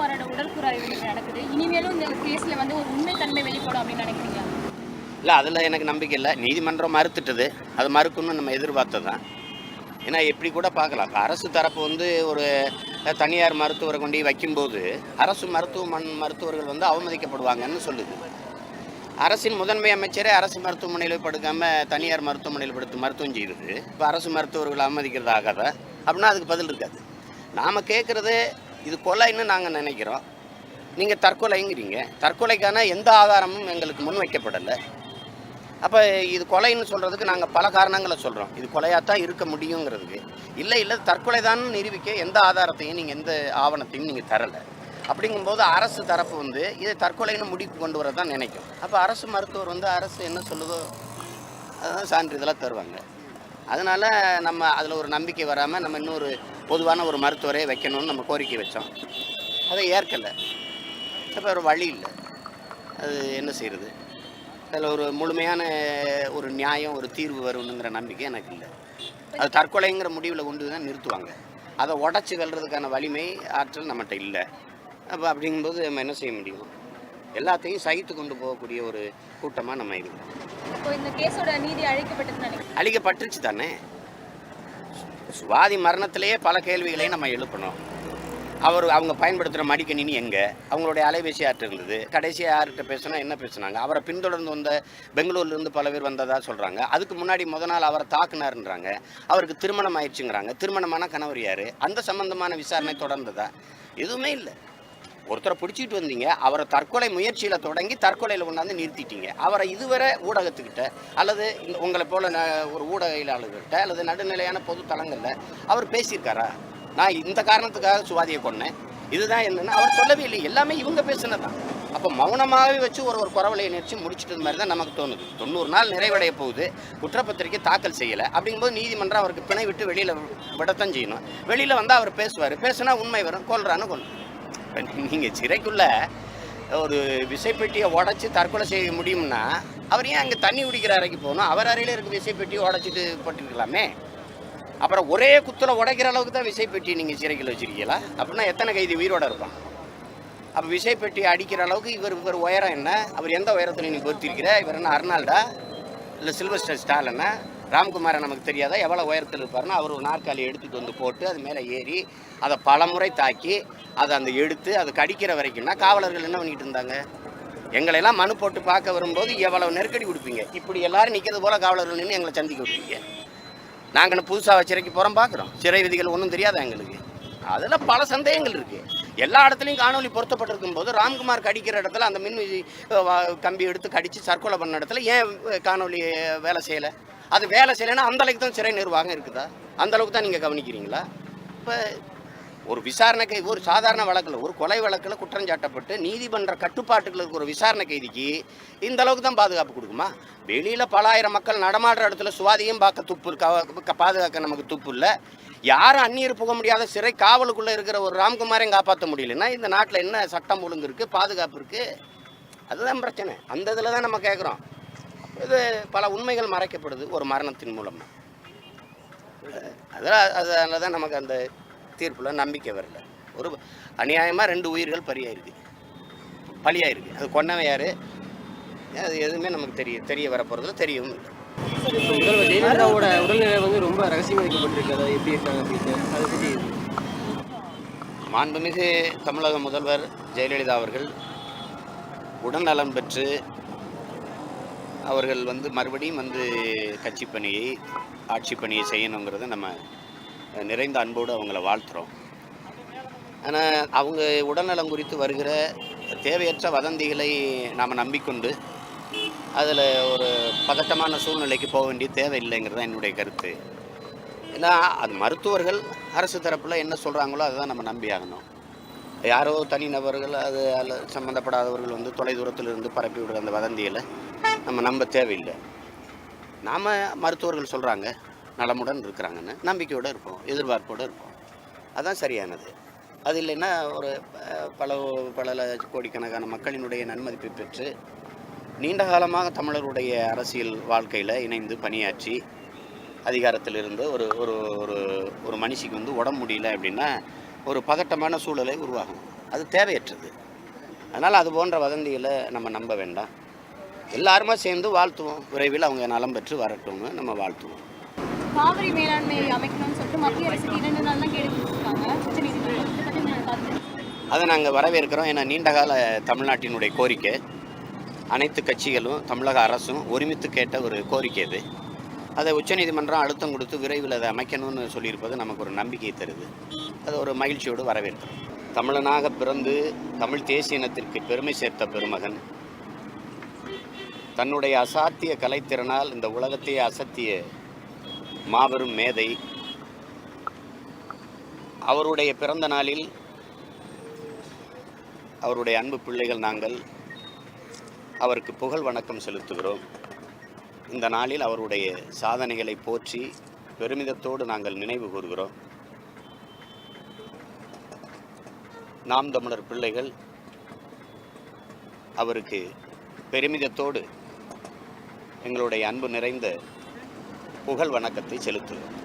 ராம்குமாரோட உடற்கூறு ஆய்வு நடக்குது. இனிமேலும் இந்த கேஸ்ல வந்து ஒரு உண்மைத்தன்மை வெளிப்படும் அப்படின்னு நினைக்கிறீங்களா? இல்லை, அதில் எனக்கு நம்பிக்கை இல்லை. நீதிமன்றம் மறுத்துட்டது. அது மறுக்கணும்னு நம்ம எதிர்பார்த்தது தான். ஏன்னா எப்படி கூட பார்க்கலாம். இப்போ அரசு தரப்பு வந்து ஒரு தனியார் மருத்துவரை கொண்டு வைக்கும்போது அரசு மருத்துவர்கள் வந்து அவமதிக்கப்படுவாங்கன்னு சொல்லுது. அரசின் முதன்மை அமைச்சரே அரசு மருத்துவமனையில் படுக்காமல் தனியார் மருத்துவமனையில் படுத்து மருத்துவம் செய்யுது. இப்போ அரசு மருத்துவர்கள் அவமதிக்கிறது ஆகாத அப்படின்னா அதுக்கு பதில் இருக்காது. நாம் கேட்குறது இது கொலைன்னு நாங்கள் நினைக்கிறோம். நீங்கள் தற்கொலைங்கிறீங்க. தற்கொலைக்கான எந்த ஆதாரமும் எங்களுக்கு முன் வைக்கப்படலை. அப்போ இது கொலைன்னு சொல்கிறதுக்கு நாங்கள் பல காரணங்களை சொல்கிறோம். இது கொலையாகத்தான் இருக்க முடியுங்கிறதுக்கு. இல்லை தற்கொலை தான் நிரூபிக்க எந்த ஆதாரத்தையும் நீங்கள் எந்த ஆவணத்தையும் நீங்கள் தரலை. அப்படிங்கும்போது அரசு தரப்பு வந்து இதை தற்கொலைன்னு முடிவு கொண்டு வர தான் நினைக்கும். அப்போ அரசு மருத்துவர் வந்து அரசு என்ன சொல்லுதோ அதுதான் சான்றிதழாக தருவாங்க. அதனால் நம்ம அதில் ஒரு நம்பிக்கை வராமல் நம்ம இன்னொரு பொதுவான ஒரு மருத்துவரை வைக்கணும்னு நம்ம கோரிக்கை வச்சோம். அதை ஏற்கலை. இப்போ ஒரு வழி இல்லை. அது என்ன செய்கிறது? அதில் ஒரு முழுமையான ஒரு நியாயம், ஒரு தீர்வு வரும்னுங்கிற நம்பிக்கை எனக்கு இல்லை. அது தற்கொலைங்கிற முடிவில் கொண்டு தான் நிறுத்துவாங்க. அதை உடச்சி வெல்றதுக்கான வலிமை, ஆற்றல் நம்மகிட்ட இல்லை. அப்போ அப்படிங்கும்போது நம்ம என்ன செய்ய முடியும்? எல்லாத்தையும் சகித்து கொண்டு போகக்கூடிய ஒரு கூட்டமாக நம்ம இருக்கோம். இப்போ இந்த கேஸோட நீதி அழிக்கப்பட்டுருச்சு தானே. சுவாதி மரணத்திலேயே பல கேள்விகளையும் நம்ம எழுப்பணும். அவங்க பயன்படுத்துகிற மடிக்கணினி எங்கே, அவங்களுடைய அலைபேசி யார்கிட்ட இருந்தது, கடைசியாக யார்கிட்ட பேசுனா என்ன பேசுனாங்க, அவரை பின்தொடர்ந்து வந்த பெங்களூர்லேருந்து பல பேர் வந்ததாக சொல்கிறாங்க. அதுக்கு முன்னாடி நாள் அவரை தாக்குனாருன்றாங்க. அவருக்கு திருமணம் ஆயிடுச்சுங்கிறாங்க. திருமணமான கணவர் யார், அந்த சம்பந்தமான விசாரணை தொடர்ந்ததா? எதுவுமே இல்லை. ஒருத்தரை பிடிச்சிட்டு வந்தீங்க, அவரை தற்கொலை முயற்சியில் தொடங்கி தற்கொலையில் கொண்டாந்து நிறுத்திட்டீங்க. அவரை இதுவரை ஊடகத்துக்கிட்ட அல்லது உங்களை போல் ஒரு ஊடகவியலாளர்கிட்ட அல்லது நடுநிலையான பொது தளங்களில் அவர் பேசியிருக்காரா? நான் இந்த காரணத்துக்காக சுவாதியை கொன்னேன், இதுதான் என்னன்னு அவர் சொல்லவே இல்லை. எல்லாமே இவங்க பேசுனதான். அப்போ மௌனமாகவே வச்சு ஒரு குறவலையை நிறுத்தி முடிச்சுட்டு மாதிரி தான் நமக்கு தோணுது. 90 நாள் நிறைவடைய போகுது, குற்றப்பத்திரிக்கை தாக்கல் செய்யலை. அப்படிங்கும்போது நீதிமன்றம் அவருக்கு பிணை விட்டு வெளியில் விடத்தான் செய்யணும். வெளியில் வந்தால் அவர் பேசுவார். பேசுனா உண்மை வரும். கொல்றான்னு நீங்கள் சிறைக்குள்ளே ஒரு விசைப்பெட்டியை உடச்சி தற்கொலை செய்ய முடியும்னா அவர் ஏன் அங்கே தண்ணி குடிக்கிற அறைக்கு போகணும்? அவர் அறையில் இருக்க விசைப்பெட்டியை உடச்சிட்டு போட்டுருக்கலாமே. அப்புறம் ஒரே குத்தில் உடைக்கிற அளவுக்கு தான் விசைப்பெட்டி நீங்கள் சிறைக்குள்ள வச்சுருக்கீங்களா? அப்படின்னா எத்தனை கைதி உயிரோடு இருப்பான்? அப்போ விசைப்பெட்டி அடிக்கிற அளவுக்கு இவர் உயரம் என்ன? அவர் எந்த உயரத்தில் நீ பொறுத்திருக்கிற? இவர் என்ன அர்னால்டா இல்லை சில்வஸ்டர் ஸ்டாலினா? ராம்குமாரை நமக்கு தெரியாதா எவ்வளோ உயரத்தில் இருப்பாருன்னா? அவர் ஒரு நாற்காலியை எடுத்துகிட்டு வந்து போட்டு அது மேலே ஏறி அதை பலமுறை தாக்கி அதை எடுத்து அதை கடிக்கிற வரைக்கும்னா காவலர்கள் என்ன பண்ணிக்கிட்டு இருந்தாங்க? எங்களையெல்லாம் மனு போட்டு பார்க்க வரும்போது எவ்வளவு நெருக்கடி கொடுப்பீங்க. இப்படி எல்லாரும் நிற்கிறது போல் காவலர்கள் நின்று எங்களை சந்திக்க விடுவீங்க. நாங்கள் புதுசாக சிறைக்கு போகிறோம், பார்க்குறோம். சிறை விதிகள் ஒன்றும் தெரியாதா எங்களுக்கு? அதில் பல சந்தேகங்கள் இருக்குது. எல்லா இடத்துலையும் காணொலி பொருத்தப்பட்டிருக்கும் போது ராம்குமார் கடிக்கிற இடத்துல அந்த மின் கம்பி எடுத்து கடித்து தற்கொலை பண்ண இடத்துல ஏன் காணொலி வேலை செய்யலை? அது வேலை செய்யலைன்னா அந்தளவுக்கு தான் சிறை நிர்வாகம் இருக்குதா? அந்தளவுக்கு தான் நீங்கள் கவனிக்கிறீங்களா? இப்போ ஒரு விசாரணைக்கு ஒரு சாதாரண வழக்கில் ஒரு கொலை வழக்கில் குற்றஞ்சாட்டப்பட்டு நீதிமன்ற கட்டுப்பாட்டுகளுக்கு ஒரு விசாரணை கைதிக்கு இந்த அளவுக்கு தான் பாதுகாப்பு கொடுக்குமா? வெளியில் பல ஆயிரம் மக்கள் நடமாடுற இடத்துல சுவாதியும் பார்க்க துப்பு பாதுகாக்க நமக்கு துப்பு இல்லை. யாரும் அந்நியர் புக முடியாத சிறை காவலுக்குள்ளே இருக்கிற ஒரு ராம்குமாரையும் காப்பாற்ற முடியலன்னா இந்த நாட்டில் என்ன சட்டம் ஒழுங்கு இருக்குது, பாதுகாப்பு இருக்குது? அதுதான் பிரச்சனை. அந்த இதில் தான் நம்ம கேட்குறோம். இது பல உண்மைகள் மறைக்கப்படுது ஒரு மரணத்தின் மூலமாக. அதனால தான் நமக்கு அந்த தீர்ப்பில் நம்பிக்கை வரல. ஒரு அநியாயமாக 2 உயிர்கள் பலியாயிருக்கு. அது கொன்னவன் யார்? அது எதுவுமே நமக்கு தெரிய வர போகிறதுல தெரியவும் இல்லை. முதல்வர் ஜெயலலிதாவோட உடல்நிலை வந்து ரொம்ப ரகசியம் வைக்கப்பட்டிருக்கு. அதை எப்படி இருக்காங்க அதை பற்றி? மாண்புமிகு தமிழக முதல்வர் ஜெயலலிதா அவர்கள் உடல்நலம் பெற்று அவர்கள் மறுபடியும் கட்சி பணியை ஆட்சி பணியை செய்யணுங்கிறத நம்ம நிறைந்த அன்போடு அவங்கள வாழ்த்துறோம். ஆனால் அவங்க உடல்நலம் குறித்து வருகிற தேவையற்ற வதந்திகளை நாம் நம்பிக்கொண்டு அதில் ஒரு பதட்டமான சூழ்நிலைக்கு போக வேண்டிய தேவையில்லைங்கிறது தான் என்னுடைய கருத்து. ஏன்னா அது மருத்துவர்கள் அரசு தரப்பில் என்ன சொல்கிறாங்களோ அதை தான் நம்ம நம்பி ஆகணும். யாரோ தனிநபர்கள் அது சம்மந்தப்படாதவர்கள் தொலைதூரத்தில் இருந்து பரப்பி விடுற அந்த வதந்திகளை நம்ம நம்ப தேவையில்லை. நாம் மருத்துவர்கள் சொல்கிறாங்க நலமுடன் இருக்கிறாங்கன்னு நம்பிக்கையோடு இருப்போம், எதிர்பார்ப்போடு இருப்போம். அதுதான் சரியானது. அது இல்லைன்னா ஒரு பல கோடிக்கணக்கான மக்களினுடைய நன்மதிப்பை பெற்று நீண்ட காலமாக தமிழருடைய அரசியல் வாழ்க்கையில் இணைந்து பணியாற்றி அதிகாரத்தில் இருந்து ஒரு ஒரு ஒரு ஒரு மனுஷிக்கு உடம்பு முடியல அப்படின்னா ஒரு பதட்டமான சூழலை உருவாகும். அது தேவையற்றது. அதனால் அது போன்ற வதந்திகளை நம்ம நம்ப வேண்டாம். எல்லாருமா சேர்ந்து வாழ்த்துவோம். விரைவில் அவங்க நலம் பெற்று வரட்டும்னு நம்ம வாழ்த்துவோம். காவிரி மேலாண்மை அமைக்கணும்னு சொல்லிட்டு மத்திய அரசு 2 நாள் தான் கேட்டு கொடுத்துருக்காங்க உச்சநீதிமன்றம். அதை நாங்கள் வரவேற்கிறோம். ஏன்னா நீண்டகால தமிழ்நாட்டினுடைய கோரிக்கை, அனைத்து கட்சிகளும் தமிழக அரசும் ஒருமித்து கேட்ட ஒரு கோரிக்கை அது. அதை உச்சநீதிமன்றம் அழுத்தம் கொடுத்து விரைவில் அதை அமைக்கணும்னு சொல்லியிருப்பது நமக்கு ஒரு நம்பிக்கை தருது. அது ஒரு மகிழ்ச்சியோடு வரவேற்கிறோம். தமிழனாக பிறந்து தமிழ் தேசிய இனத்திற்கு பெருமை சேர்த்த பெருமகன், தன்னுடைய அசாத்திய கலைத்திறனால் இந்த உலகத்தையே அசத்திய மாபெரும் மேதை, அவருடைய பிறந்த நாளில் அவருடைய அன்பு பிள்ளைகள் நாங்கள் அவருக்கு புகழ் வணக்கம் செலுத்துகிறோம். இந்த நாளில் அவருடைய சாதனைகளை போற்றி பெருமிதத்தோடு நாங்கள் நினைவு கூறுகிறோம். நாம் தமிழர் பிள்ளைகள் அவருக்கு பெருமிதத்தோடு எங்களுடைய அன்பு நிறைந்த புகழ் வணக்கத்தை செலுத்துகிறோம்.